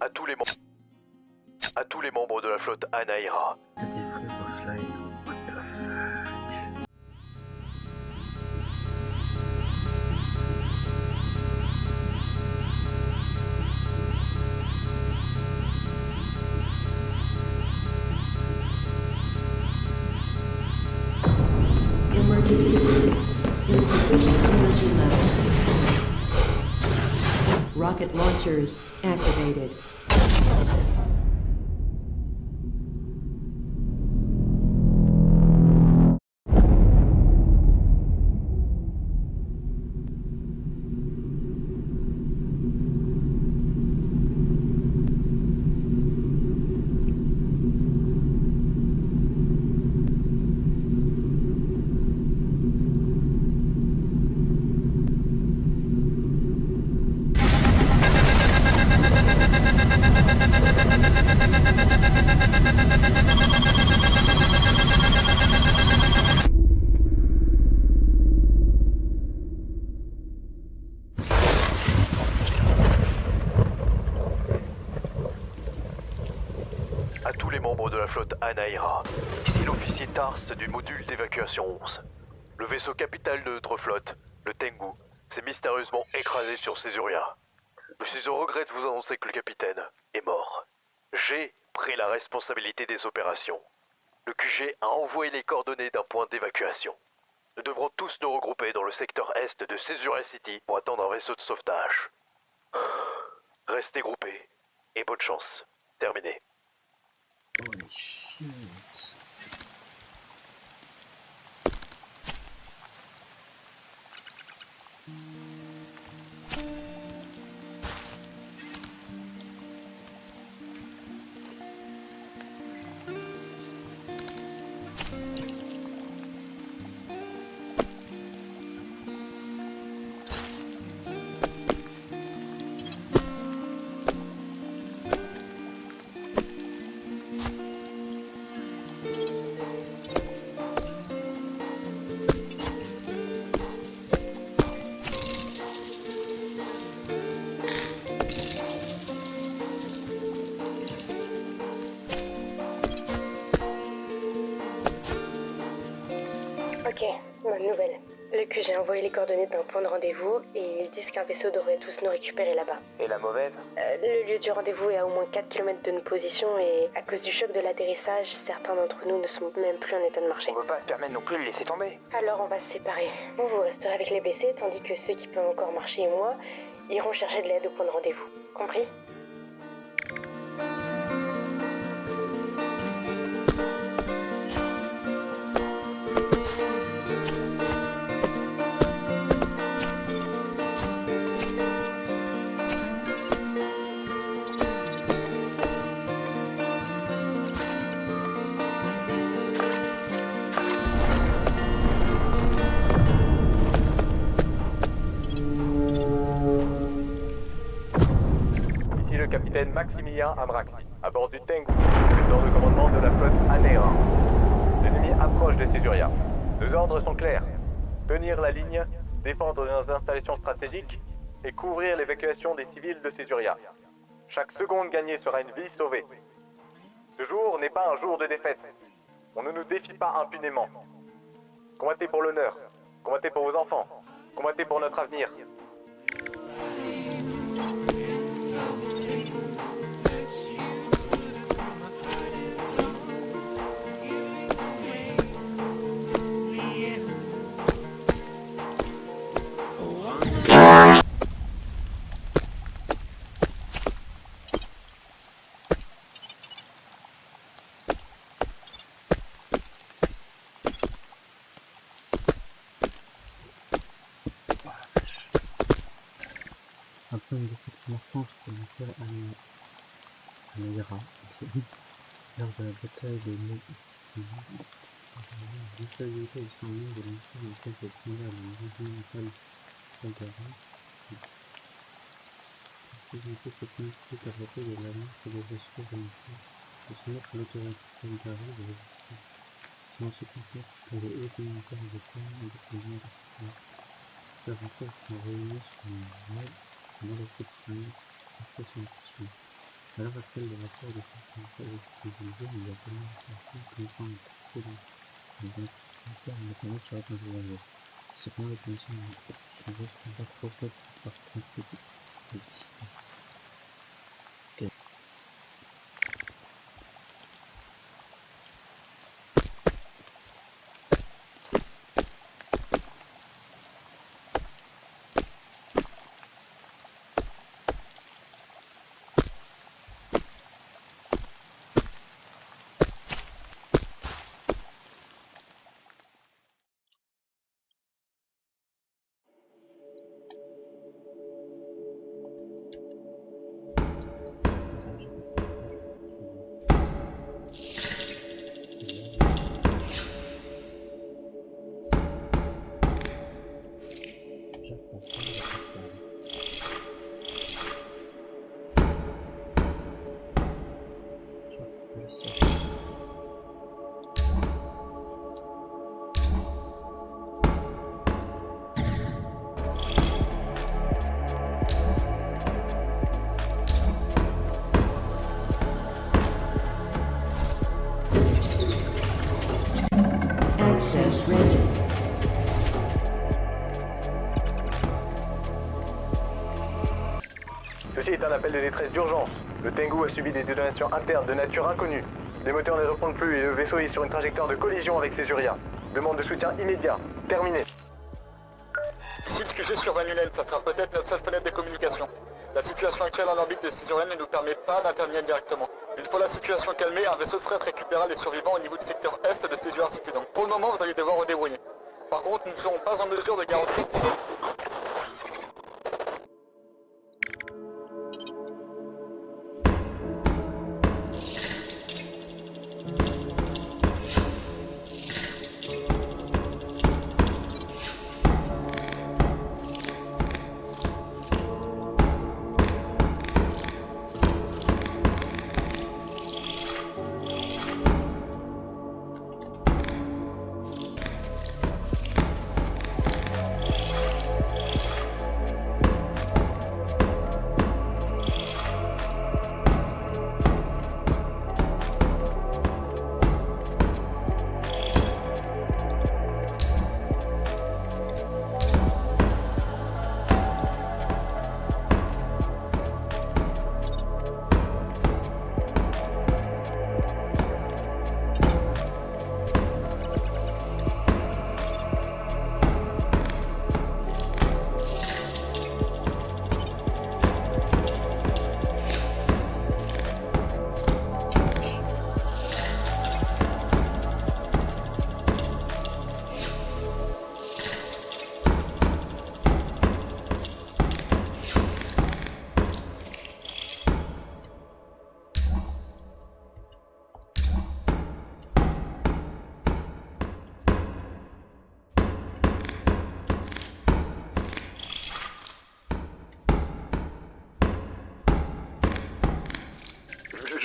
À tous les membres de la flotte Anaïra. T'as des vrais boss line. What the fuck? Emergency. Insufficient energy level. Rocket launchers activated. À tous les membres de la flotte Anaïra. Ici l'officier Tars du module d'évacuation 11. Le vaisseau capital de notre flotte, le Tengu, s'est mystérieusement écrasé sur Césuria. Je suis au regret de vous annoncer que le capitaine est mort. J'ai pris la responsabilité des opérations. Le QG a envoyé les coordonnées d'un point d'évacuation. Nous devrons tous nous regrouper dans le secteur est de Césuria City pour attendre un vaisseau de sauvetage. Restez groupés et bonne chance. Terminé. Holy shit. Ok, bonne nouvelle. Le QG a envoyé les coordonnées d'un point de rendez-vous et ils disent qu'un vaisseau devrait tous nous récupérer là-bas. Et la mauvaise? Le lieu du rendez-vous est à au moins 4 km de nos positions et à cause du choc de l'atterrissage, certains d'entre nous ne sont même plus en état de marcher. On peut pas se permettre non plus de le laisser tomber. Alors on va se séparer. Vous resterez avec les blessés tandis que ceux qui peuvent encore marcher et moi iront chercher de l'aide au point de rendez-vous. Compris? Ici le capitaine Maximilien Amraxi, à bord du Tengu, lieutenant de commandement de la flotte Anaïra. L'ennemi approche de Césuria. Nos ordres sont clairs. Tenir la ligne, défendre nos installations stratégiques et couvrir l'évacuation des civils de Césuria. Chaque seconde gagnée sera une vie sauvée. Ce jour n'est pas un jour de défaite. On ne nous défie pas impunément. Combattez pour l'honneur, combattez pour vos enfants, combattez pour notre avenir. Après une défaite marquante pour l'Empire Anaïra, lors de la bataille de la déstabilité au sein même de l'Empire auquel se trouvait la région natale d'Aldera, la sécurité s'est ensuite arrêtée de l'alliance et des ressources de l'Empire, de soumettre à l'autorité solidaire de l'Empire. C'est ensuite fait que les hauts dignitaires de terre et de pouvoir se rencontrent sont réunis sur une réception après son accouchement. À l'heure actuelle, les matières de fonctionnalité avec des illusions, il y a tellement de fonctions que nous sommes excellents. Mais donc, en termes de planète serait un jour à jour. Cependant, les conditions de notre sujet sont pas trop faibles par contre critique. Access granted. Ceci est un appel de détresse d'urgence. Le Tengu a subi des détonations internes de nature inconnue. Les moteurs ne répondent plus et le vaisseau est sur une trajectoire de collision avec ses Urias. Demande de soutien immédiat. Terminé. Ici le QG sur Van Nulen, ça sera peut-être notre seule fenêtre de communication. La situation actuelle en orbite de Césurienne ne nous permet pas d'intervenir directement. Une fois la situation calmée, un vaisseau de fret récupérera les survivants au niveau du secteur est de Césurière City. Donc pour le moment, vous allez devoir redébrouiller. Par contre, nous ne serons pas en mesure de garantir...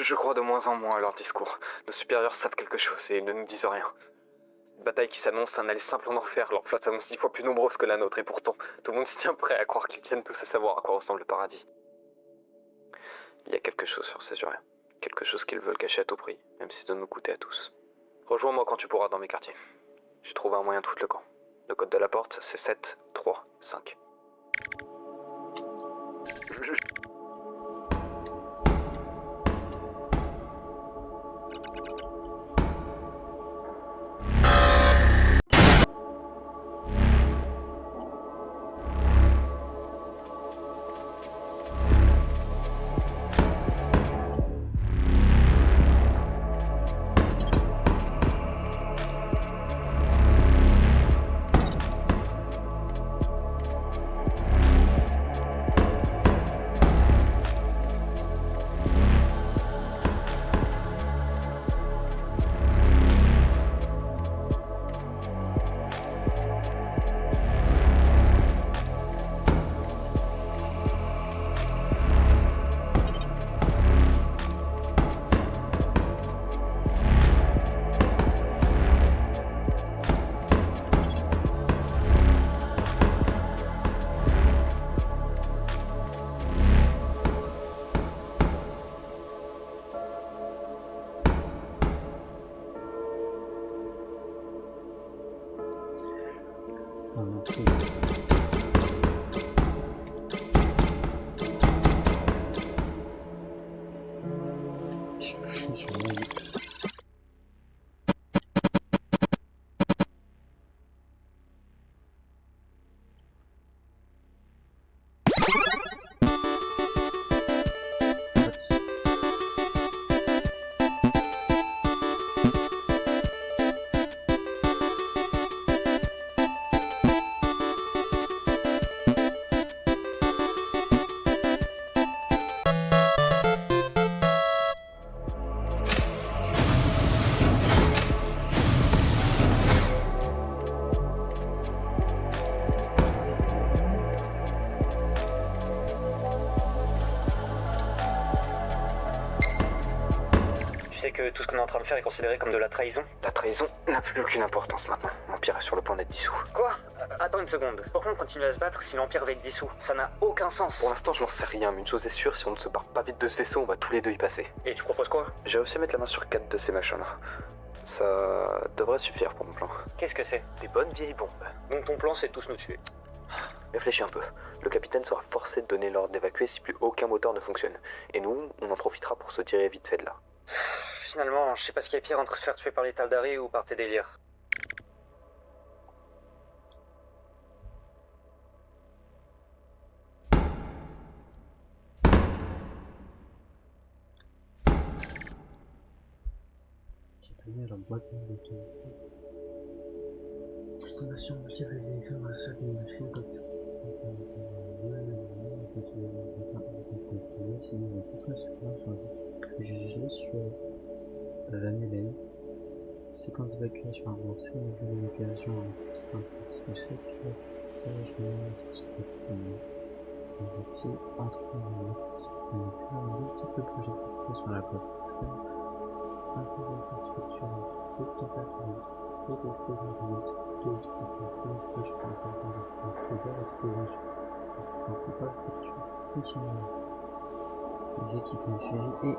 Je crois de moins en moins à leur discours. Nos supérieurs savent quelque chose et ils ne nous disent rien. Cette bataille qui s'annonce un aller simple en enfer, leur flotte s'annonce 10 fois plus nombreuse que la nôtre et pourtant, tout le monde se tient prêt à croire qu'ils tiennent tous à savoir à quoi ressemble le paradis. Il y a quelque chose sur ces Uriens. Quelque chose qu'ils veulent cacher à tout prix, même si ça doit nous coûter à tous. Rejoins-moi quand tu pourras dans mes quartiers. J'ai trouvé un moyen de foutre le camp. Le code de la porte, c'est 7, 3, 5. Je vais Tu sais que tout ce qu'on est en train de faire est considéré comme de la trahison? La trahison n'a plus aucune importance maintenant. L'Empire est sur le point d'être dissous. Quoi? Attends une seconde. Pourquoi on continue à se battre si l'Empire va être dissous? Ça n'a aucun sens. Pour l'instant, je n'en sais rien, mais une chose est sûre, si on ne se barre pas vite de ce vaisseau, on va tous les deux y passer. Et tu proposes quoi? J'ai réussi à mettre la main sur 4 de ces machins-là. Ça devrait suffire pour mon plan. Qu'est-ce que c'est? Des bonnes vieilles bombes. Donc ton plan, c'est tous nous tuer. Réfléchis un peu. Le capitaine sera forcé de donner l'ordre d'évacuer si plus aucun moteur ne fonctionne. Et nous, on en profitera pour se tirer vite fait de là. Finalement, je sais pas ce qu'il y a pire entre se faire tuer par les Tal'Dari ou par tes délires. j'ai donné la boîte de ton. Destination aussi réalisée dans la salle des machines quand tu. Sinon, on va tout jugé sur l'année. Séquence d'évacuation avancée, niveau d'évacuation simple. Je sais que ça, je vais voici entre les multiples projectiles sur la côte. Un peu de structure, toute température, toute explosion de toute exploitation, proche par rapport à l'explosion principale structure fonctionnelle. Les équipements suivis et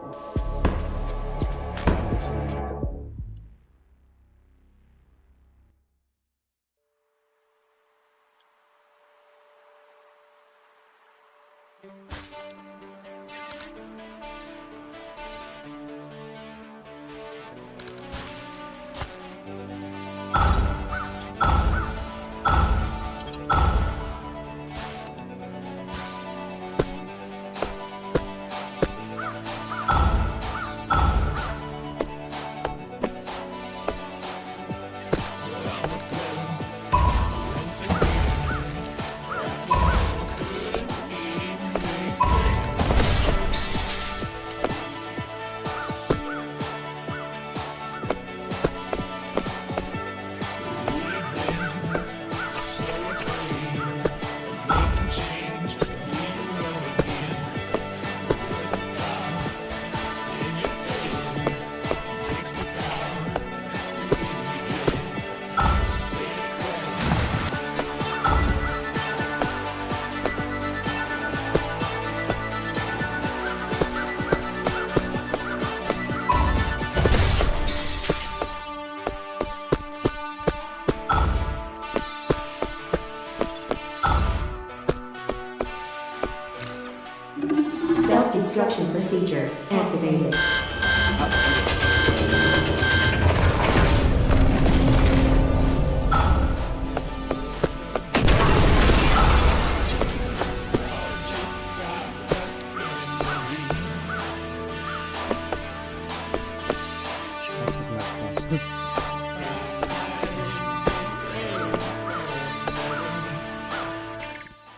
Self-destruction procedure activated.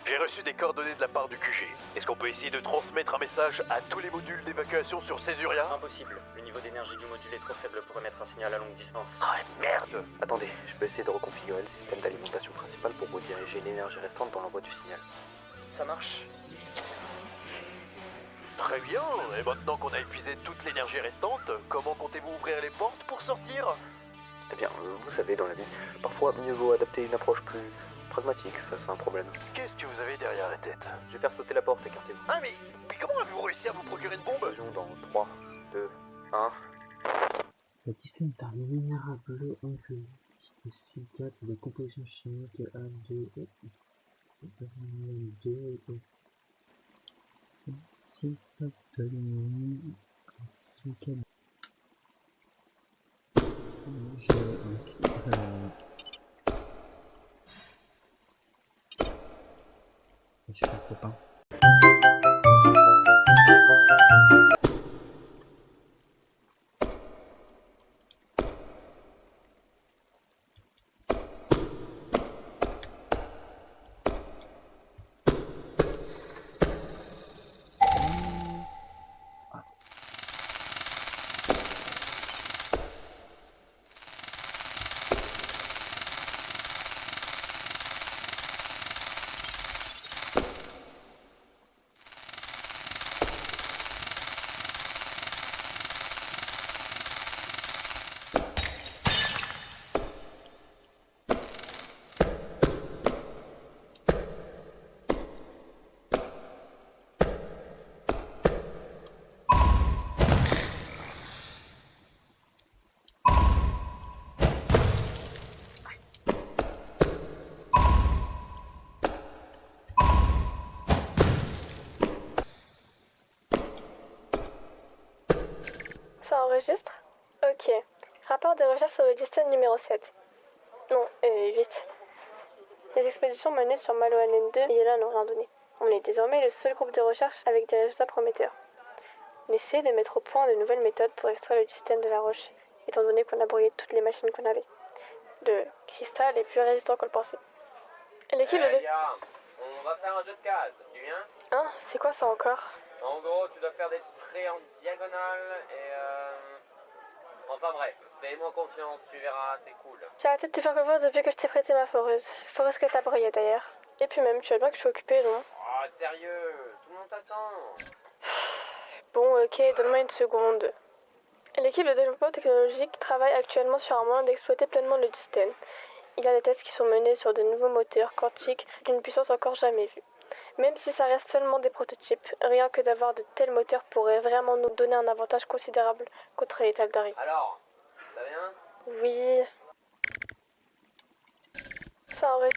J'ai reçu des coordonnées de la part du QG. Est-ce qu'on peut essayer de transmettre un message à tous les modules d'évacuation sur Césuria? Impossible. Le niveau d'énergie du module est trop faible pour émettre un signal à longue distance. Ah merde! Attendez, je peux essayer de reconfigurer le système d'alimentation principal pour rediriger l'énergie restante dans l'envoi du signal. Ça marche? Très bien, et maintenant qu'on a épuisé toute l'énergie restante, comment comptez-vous ouvrir les portes pour sortir? Eh bien, vous savez, dans la vie, parfois mieux vaut adapter une approche plus pragmatique face à un problème. Qu'est-ce que vous avez derrière la tête? Je vais faire sauter la porte, écartez-vous. Ah mais comment avez-vous réussi à vous procurer une bombe? Explosion dans 3, 2, 1... le système est un vulnérable en jeu. Le silicate de composition chimique A2, 2 6 d'aluminium, silicate. Super copain. Ça enregistre? Ok. Rapport des recherches sur le Distan numéro 7. Non, 8. Les expéditions menées sur Malohanen 2 et Yela n'ont rien donné. On est désormais le seul groupe de recherche avec des résultats prometteurs. On essaie de mettre au point de nouvelles méthodes pour extraire le Distan de la roche, étant donné qu'on a brouillé toutes les machines qu'on avait. Le cristal est plus résistant qu'on le pensait. L'équipe de... On va faire un jeu de cases, tu viens? Hein? C'est quoi ça encore? En gros, tu dois faire des traits en diagonale et Enfin bref, fais-moi confiance, tu verras, c'est cool. J'ai arrêté de te faire confiance depuis que je t'ai prêté ma foreuse. Foreuse que t'as brouillée d'ailleurs. Et puis même, tu vois bien que je suis occupée, non? Oh, sérieux, tout le monde t'attend. Bon, ok, donne-moi une seconde. L'équipe de développement technologique travaille actuellement sur un moyen d'exploiter pleinement le Distan. Il y a des tests qui sont menés sur de nouveaux moteurs quantiques d'une puissance encore jamais vue. Même si ça reste seulement des prototypes, rien que d'avoir de tels moteurs pourrait vraiment nous donner un avantage considérable contre les Tal'Darim. Alors, ça va bien? Oui. Ça aurait...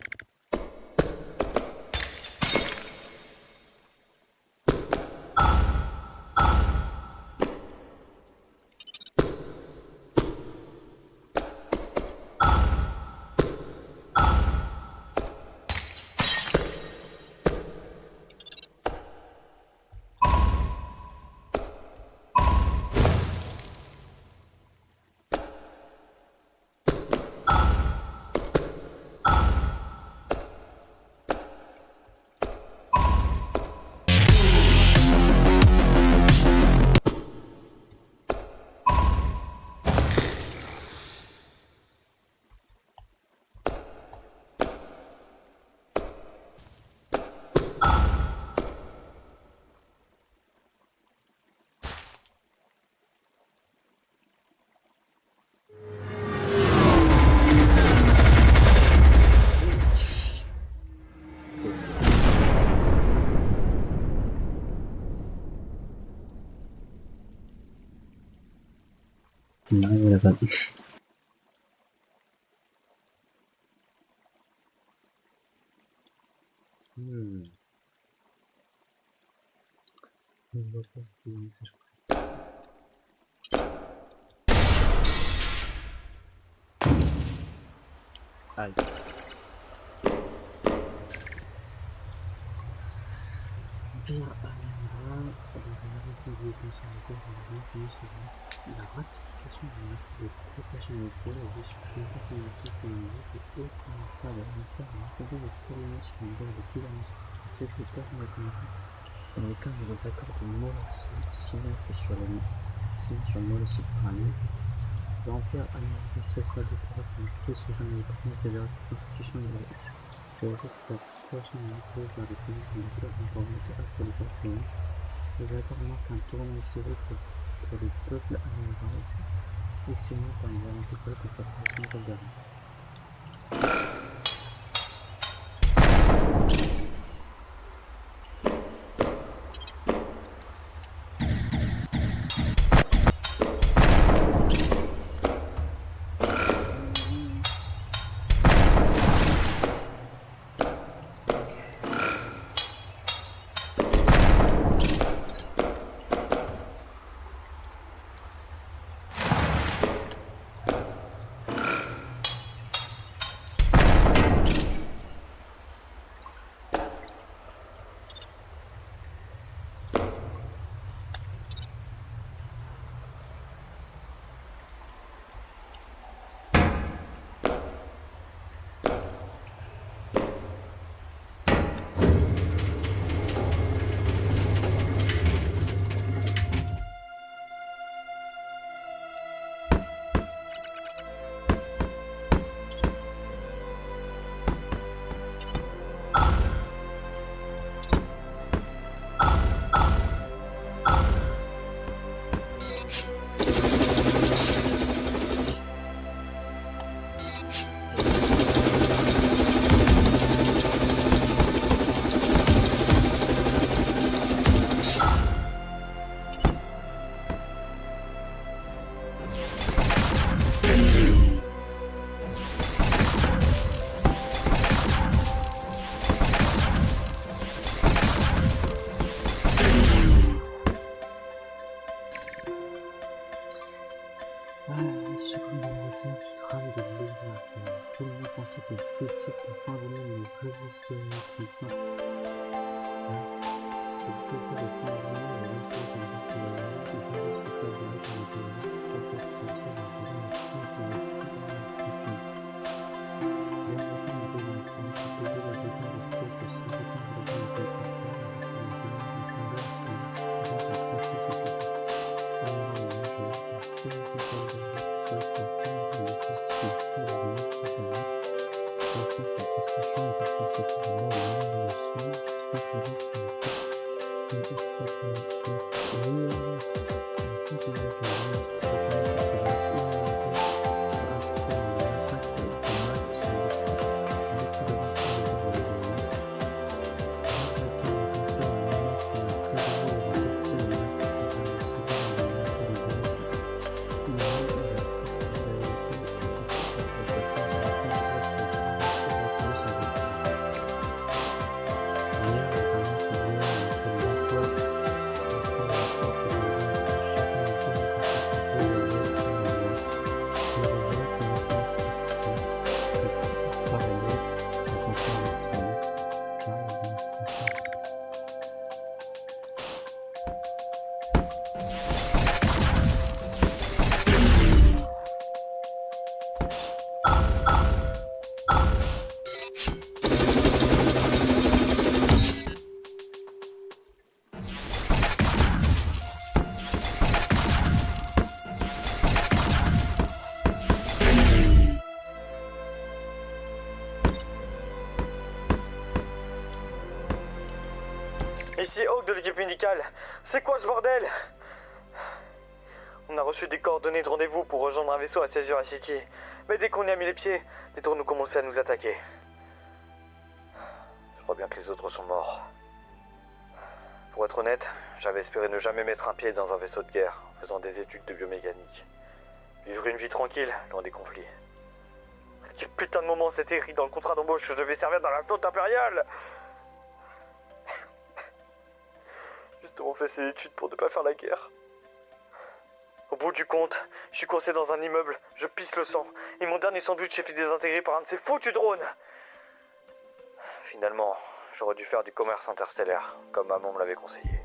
On arrive là-bas. On va pas faire un message. Aïe. Bien, la ratification de l'acte de préparation de pôle est supprimée par une technologie et aucun cas de l'affaire à imposer de s'aligner sur une base de gouvernance exécutoire mathématique dans le cadre des accords de Morassi signés sur Morassi par an. L'Empire américain cessa de paraître comme pied souverain et premier de la constitution de l'Est. Je regrette que la situation de l'Empire par les pays de l'accord informatique après le quatrième. Les accords marquent un tournant historique pour le peuple amérindien et signé par une volonté contre la population tal'Darim. Seconde de maintenant du travail de l'ouvrage. Tout le monde pensait que ce type de fin de monde ne résisterait comme ça. C'est le côté de fin de monde et l'enfant comme ça que la vie est résisterait de l'autre en étant ça fait que ça soit la vie de tout et de tout dans la psyché. Les enfants de l'enfant qui posaient la question de ce que si le temps de la vie était constante avec les éléments de fondeur qui dans sa constitution. Ici Hawk de l'équipe médicale. C'est quoi ce bordel? On a reçu des coordonnées de rendez-vous pour rejoindre un vaisseau à 16h à City. Mais dès qu'on y a mis les pieds, les drones ont commencé à nous attaquer. Je crois bien que les autres sont morts. Pour être honnête, j'avais espéré ne jamais mettre un pied dans un vaisseau de guerre, en faisant des études de biomécanique. Vivre une vie tranquille, loin des conflits. Quel putain de moment c'était écrit dans le contrat d'embauche que je devais servir dans la flotte impériale! Justement fait ses études pour ne pas faire la guerre. Au bout du compte, je suis coincé dans un immeuble, je pisse le sang, et mon dernier sandwich est fait désintégré par un de ces foutus drones. Finalement, j'aurais dû faire du commerce interstellaire, comme maman me l'avait conseillé.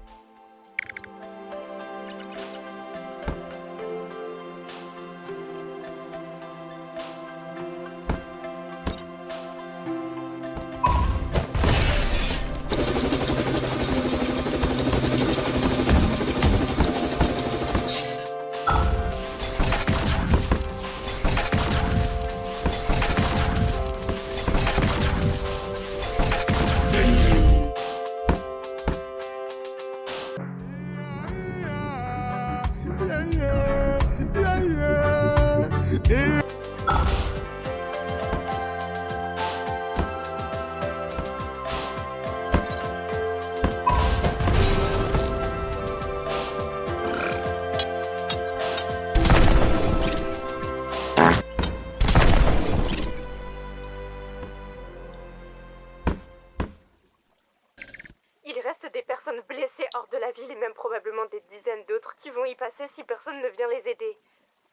Il reste des personnes blessées hors de la ville et même probablement des dizaines d'autres qui vont y passer si personne ne vient les aider.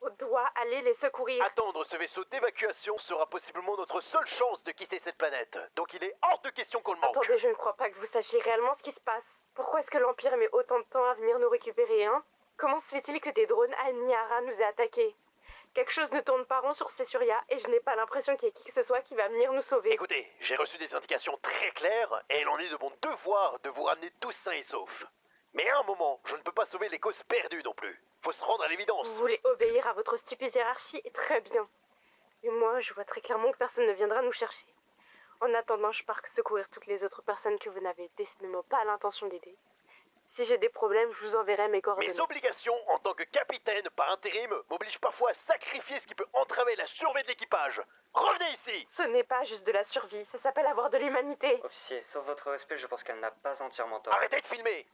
On doit aller les secourir. Attendre ce vaisseau d'évacuation sera possiblement notre seule chance de quitter cette planète. Donc il est hors de question qu'on le manque. Attendez, je ne crois pas que vous sachiez réellement ce qui se passe. Pourquoi est-ce que l'Empire met autant de temps à venir nous récupérer, hein? Comment se fait-il que des drones à Niara nous aient attaqués? Quelque chose ne tourne pas rond sur Cessuria et je n'ai pas l'impression qu'il y ait qui que ce soit qui va venir nous sauver. Écoutez, j'ai reçu des indications très claires et il en est de mon devoir de vous ramener tous sains et saufs. Mais à un moment, je ne peux pas sauver les causes perdues non plus. Faut se rendre à l'évidence. Vous voulez obéir à votre stupide hiérarchie? Très bien. Et moi, je vois très clairement que personne ne viendra nous chercher. En attendant, je pars secourir toutes les autres personnes que vous n'avez décidément pas l'intention d'aider. Si j'ai des problèmes, je vous enverrai mes coordonnées. Mes obligations en tant que capitaine par intérim m'obligent parfois à sacrifier ce qui peut entraver la survie de l'équipage. Revenez ici! Ce n'est pas juste de la survie, ça s'appelle avoir de l'humanité. Officier, sauf votre respect, je pense qu'elle n'a pas entièrement tort. Arrêtez de filmer!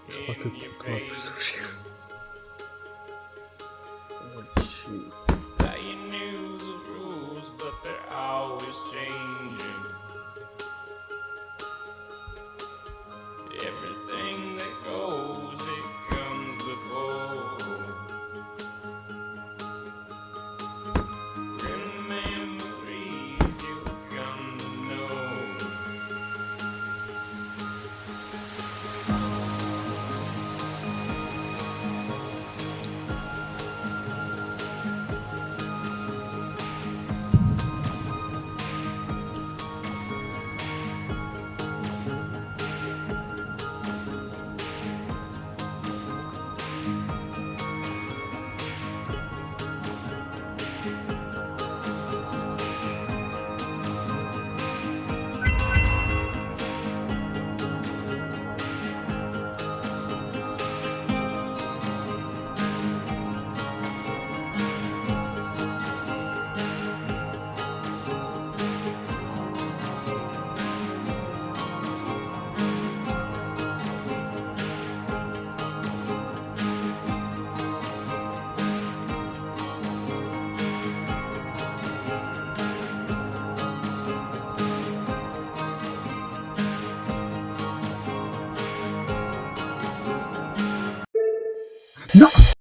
Je crois que tu pourras plus souffrir. Non!